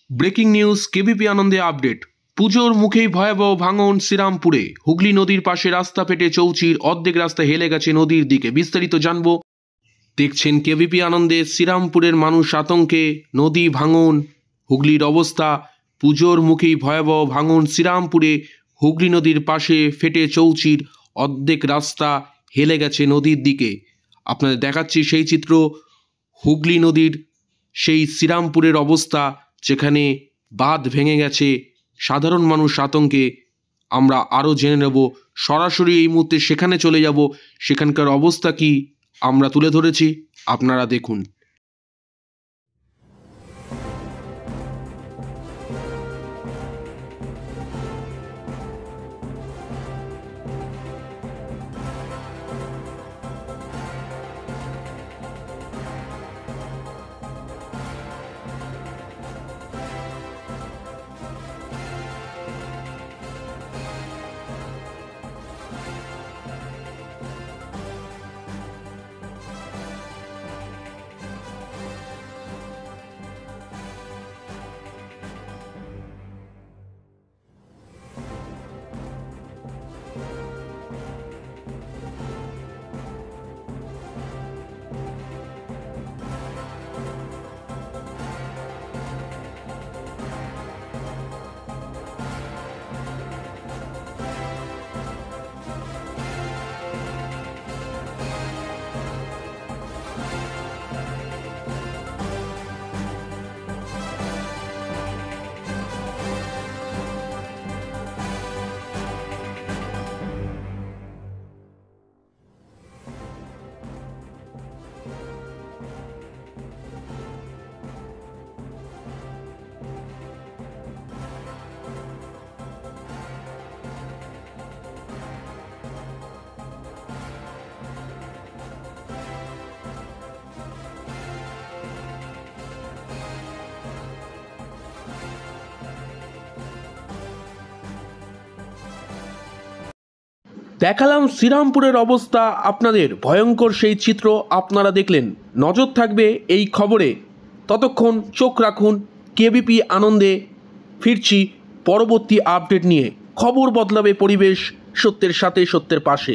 Breaking news KBP আনন্দে update. পুজোর মুখেই ভয়াবহ ভাঙন শ্রীরামপুরে। হুগলি নদীর পাশে রাস্তা ফেটে চৌচির অর্ধেক রাস্তা হেলে গেছে নদীর দিকে। বিস্তারিত জানবো, দেখছেন কেবিপি আনন্দে। শ্রীরামপুরের মানুষ আতঙ্কে, নদী ভাঙন, হুগলির অবস্থা। পুজোর মুখেই ভয়াবহ ভাঙন শ্রীরামপুরে। হুগলি নদীর পাশে ফেটে চৌচির অর্ধেক রাস্তা হেলে গেছে নদীর দিকে। আপনাদের দেখাচ্ছি সেই চিত্র, হুগলি নদীর সেই শ্রীরামপুরের অবস্থা, যেখানে বাঁধ ভেঙে গেছে। সাধারণ মানুষ আতঙ্কে। আমরা আরও জেনে নেব, সরাসরি এই মুহূর্তে সেখানে চলে যাব। সেখানকার অবস্থা কি আমরা তুলে ধরেছি, আপনারা দেখুন। দেখালাম শ্রীরামপুরের অবস্থা আপনাদের, ভয়ঙ্কর সেই চিত্র আপনারা দেখলেন। নজর থাকবে এই খবরে। ততক্ষণ চোখ রাখুন কেবিপি আনন্দে। ফিরছি পরবর্তী আপডেট নিয়ে। খবর বদলাবে পরিবেশ, সত্যের সাথে, সত্যের পাশে।